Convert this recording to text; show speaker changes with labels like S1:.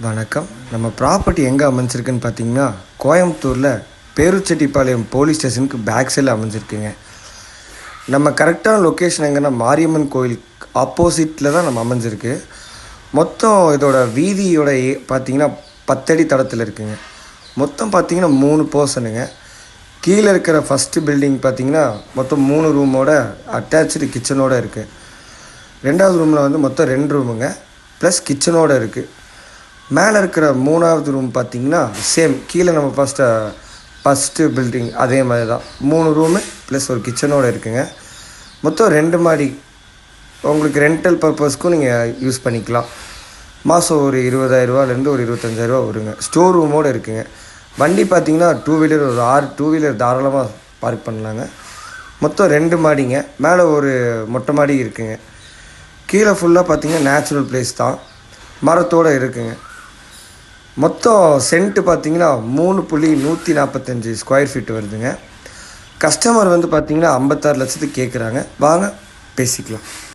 S1: வணக்கம். நம்ம ப்ராப்பர்ட்டி எங்கே அமைஞ்சிருக்குன்னு பார்த்தீங்கன்னா, கோயம்புத்தூரில் பேருச்செட்டிப்பாளையம் போலீஸ் ஸ்டேஷனுக்கு பேக் சைடில் அமைஞ்சிருக்குங்க. நம்ம கரெக்டான லொக்கேஷன் எங்கன்னா மாரியம்மன் கோயில் ஆப்போசிட்டில் தான் நம்ம அமைஞ்சிருக்கு. மொத்தம் இதோட வீதியோட பார்த்தீங்கன்னா 10 அடி தடத்தில் இருக்குங்க. மொத்தம் பார்த்தீங்கன்னா 3 போர்ஷனுங்க. கீழே இருக்கிற ஃபஸ்ட்டு பில்டிங் பார்த்தீங்கன்னா மொத்தம் 3 ரூமோட அட்டாச்சு கிச்சனோடு இருக்குது. 2வது ரூமில் வந்து மொத்தம் 2 ரூமுங்க ப்ளஸ் கிச்சனோடு இருக்குது. மேலே இருக்கிற 3வது ரூம் பார்த்திங்கன்னா சேம் கீழே நம்ம ஃபஸ்ட்டு பில்டிங் அதே மாதிரி தான் 3 ரூமு ப்ளஸ் ஒரு கிச்சனோடு இருக்குங்க. மொத்தம் 2 மாடி. உங்களுக்கு ரெண்டல் பர்பஸ்க்கும் நீங்கள் யூஸ் பண்ணிக்கலாம். மாதம் ஒரு 20,000 ஒரு 25,000 வருங்க. ஸ்டோர் ரூமோடு இருக்குங்க. வண்டி பார்த்திங்கன்னா 2 வீலர் ஒரு 6 2 வீலர் தாராளமாக பார்க் பண்ணலாங்க. மொத்தம் 2 மாடிங்க. மேலே ஒரு மொட்டை மாடி இருக்குங்க. கீழே ஃபுல்லாக பார்த்திங்கன்னா நேச்சுரல் பிளேஸ் தான், மரத்தோடு இருக்குங்க. மொத்தம் சென்ட்டு பார்த்திங்கன்னா 3.145 ஸ்கொயர் ஃபீட் வருதுங்க. கஸ்டமர் வந்து பார்த்திங்கன்னா 56 லட்சத்துக்கு கேட்குறாங்க. வாங்க பேசிக்கலாம்.